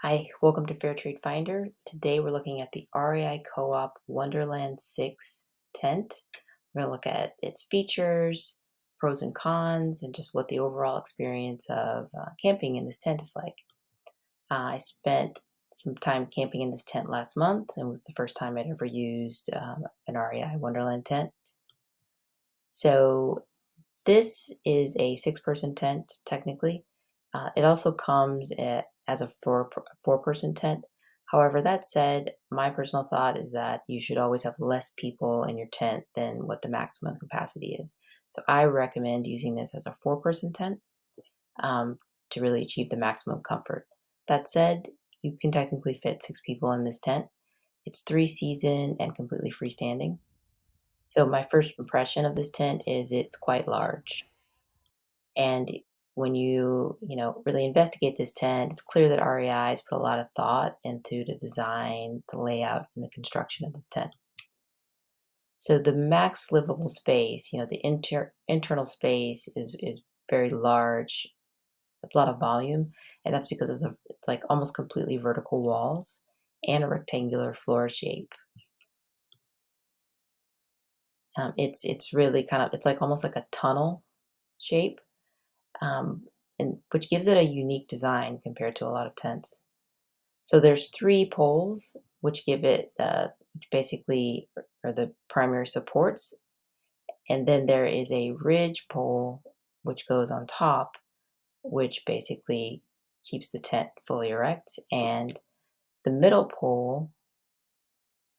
Hi, welcome to Fair Trade Finder. Today we're looking at the REI Co-Op Wonderland 6 tent. We're going to look at its features, pros and cons, and just what the overall experience of camping in this tent is like. I spent some time camping in this tent last month and it was the first time I'd ever used an REI Wonderland tent. So this is a six-person tent, technically. It also comes as a four-person tent. However, that said, my personal thought is that you should always have less people in your tent than what the maximum capacity is. So I recommend using this as a four-person tent um, to really achieve the maximum comfort. That said, you can technically fit six people in this tent. It's three-season and completely freestanding. So my first impression of this tent is it's quite large. And when you really investigate this tent, it's clear that REI has put a lot of thought into the design, the layout, and the construction of this tent. So the max livable space, the internal space is very large, with a lot of volume, and that's because of the it's like almost completely vertical walls and a rectangular floor shape. It's really it's like almost like a tunnel shape, um, and which gives it a unique design compared to a lot of tents. So there's three poles which give it, which basically are the primary supports, and then there is a ridge pole which goes on top, which basically keeps the tent fully erect, and the middle pole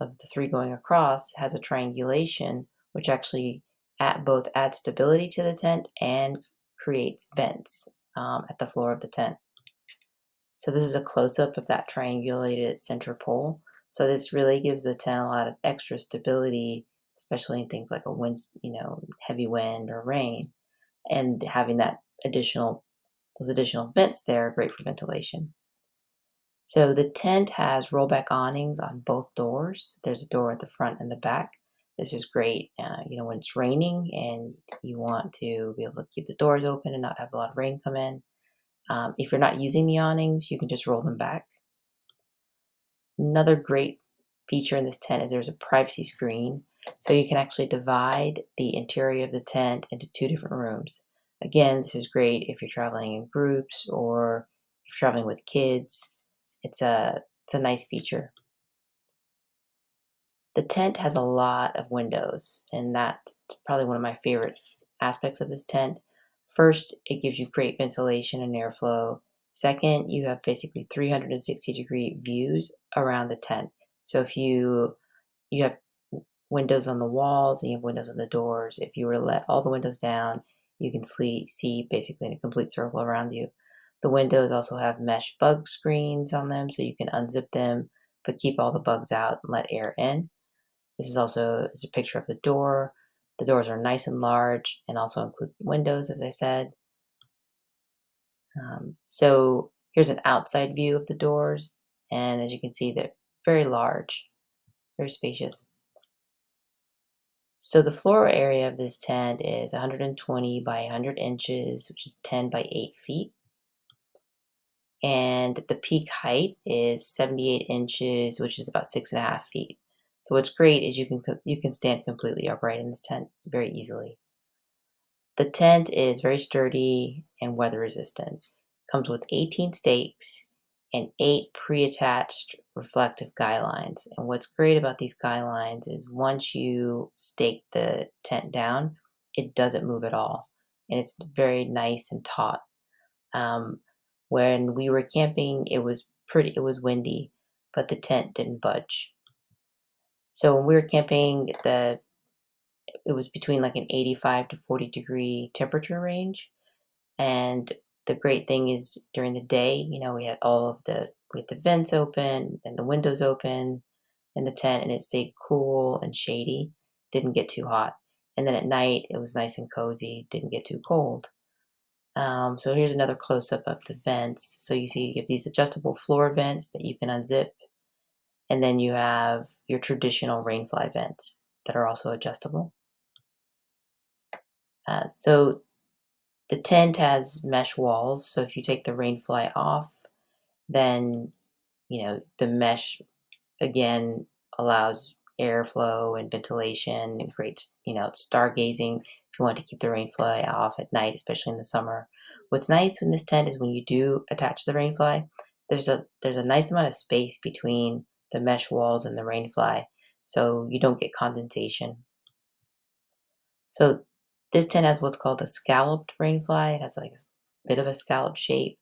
of the three going across has a triangulation, which actually both adds stability to the tent and creates vents at the floor of the tent. So this is a close-up of that triangulated center pole. So this really gives the tent a lot of extra stability, especially in things like a wind, heavy wind or rain. And having those additional vents there are great for ventilation. So the tent has rollback awnings on both doors. There's a door at the front and the back. This is great, when it's raining and you want to be able to keep the doors open and not have a lot of rain come in. If you're not using the awnings, you can just roll them back. Another great feature in this tent is there's a privacy screen, so you can actually divide the interior of the tent into two different rooms. Again, this is great if you're traveling in groups or if you're traveling with kids. It's a nice feature. The tent has a lot of windows, and that's probably one of my favorite aspects of this tent. First, it gives you great ventilation and airflow. Second, you have basically 360-degree views around the tent. So if you have windows on the walls and you have windows on the doors, if you were to let all the windows down, you can see basically in a complete circle around you. The windows also have mesh bug screens on them, so you can unzip them, but keep all the bugs out and let air in. This is a picture of the door. The doors are nice and large and also include windows, as I said. So here's an outside view of the doors, and as you can see, they're very large, very spacious. So the floor area of this tent is 120 by 100 inches, which is 10 by 8 feet. And the peak height is 78 inches, which is about 6.5 feet. So what's great is you can stand completely upright in this tent very easily. The tent is very sturdy and weather resistant. Comes with 18 stakes and 8 pre-attached reflective guy lines. And what's great about these guy lines is once you stake the tent down, it doesn't move at all. And it's very nice and taut. Um, when we were camping, it was windy, but the tent didn't budge. So when we were camping, it was between like an 85 to 40-degree temperature range. And the great thing is during the day, we had we had the vents open and the windows open in the tent, and it stayed cool and shady, didn't get too hot. And then at night, it was nice and cozy, didn't get too cold. So here's another close up of the vents. So you see you have these adjustable floor vents that you can unzip, and then you have your traditional Rainfly vents that are also adjustable. So the tent has mesh walls, so if you take the Rainfly off, then the mesh again allows airflow and ventilation and creates, stargazing if you want to keep the rainfly off at night, especially in the summer. What's nice in this tent is when you do attach the rainfly, there's a nice amount of space between the mesh walls and the rainfly, so you don't get condensation. So this tent has what's called a scalloped rainfly. It has like a bit of a scallop shape,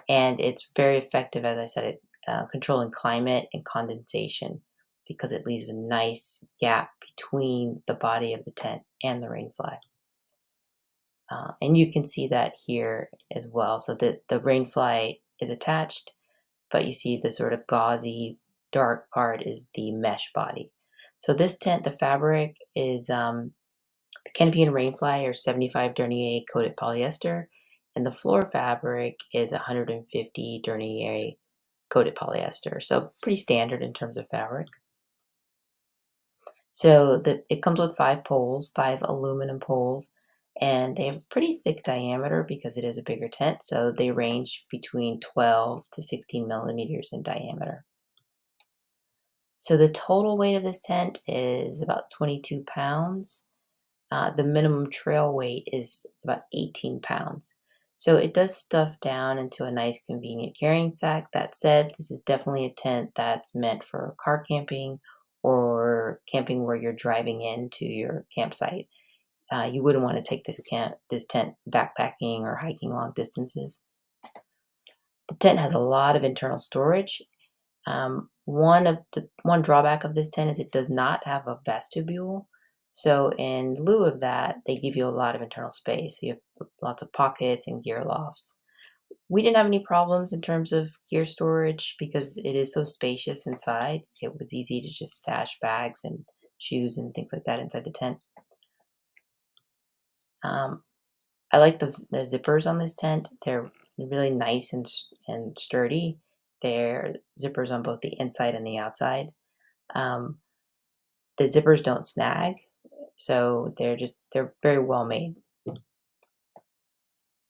and it's very effective, as I said, at controlling climate and condensation because it leaves a nice gap between the body of the tent and the rainfly. And you can see that here as well. So the rainfly is attached, but you see the sort of gauzy dark part is the mesh body. So this tent, the fabric is the canopy and rainfly are 75 denier coated polyester, and the floor fabric is 150 denier coated polyester. So pretty standard in terms of fabric. So it comes with 5 poles, 5 aluminum poles, and they have a pretty thick diameter because it is a bigger tent. So they range between 12 to 16 millimeters in diameter. So the total weight of this tent is about 22 pounds. The minimum trail weight is about 18 pounds. So it does stuff down into a nice convenient carrying sack. That said, this is definitely a tent that's meant for car camping or camping where you're driving into your campsite. You wouldn't want to take this tent backpacking or hiking long distances. The tent has a lot of internal storage. One drawback of this tent is it does not have a vestibule. So in lieu of that, they give you a lot of internal space. So you have lots of pockets and gear lofts. We didn't have any problems in terms of gear storage because it is so spacious inside. It was easy to just stash bags and shoes and things like that inside the tent. Um, I like the zippers on this tent. They're really nice and sturdy. They're zippers on both the inside and the outside. Um, the zippers don't snag, so they're very well made.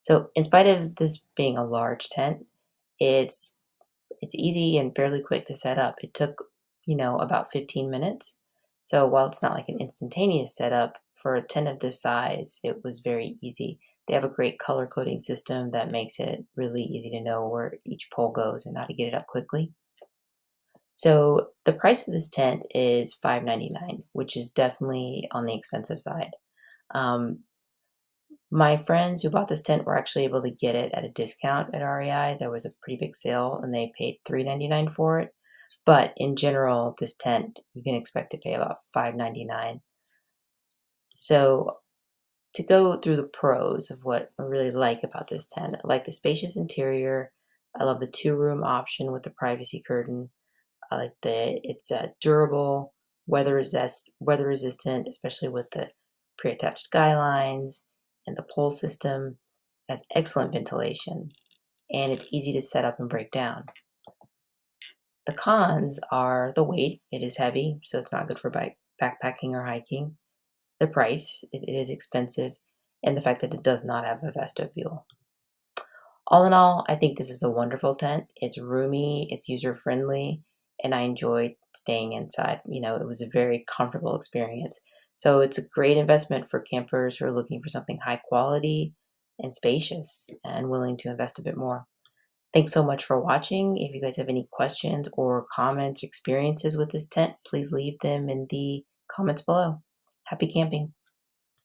So in spite of this being a large tent, it's it's easy and fairly quick to set up. It took, about 15 minutes. So while it's not like an instantaneous setup, for a tent of this size, it was very easy. They have a great color coding system that makes it really easy to know where each pole goes and how to get it up quickly. So the price of this tent is $5.99, which is definitely on the expensive side. Um, my friends who bought this tent were actually able to get it at a discount at REI. There was a pretty big sale, and they paid $3.99 for it. But in general, this tent you can expect to pay about $5.99. So to go through the pros of what I really like about this tent, I like the spacious interior. I love the 2-room option with the privacy curtain. I like it's durable, weather resistant, especially with the pre-attached skylines and the pole system. It has excellent ventilation, and it's easy to set up and break down. The cons are the weight. It is heavy, so it's not good for backpacking or hiking. The price, it is expensive, and the fact that it does not have a vestibule. All in all, I think this is a wonderful tent. It's roomy, it's user friendly, and I enjoyed staying inside. It was a very comfortable experience. So it's a great investment for campers who are looking for something high quality and spacious and willing to invest a bit more. Thanks so much for watching. If you guys have any questions or comments, experiences with this tent, please leave them in the comments below. Happy camping.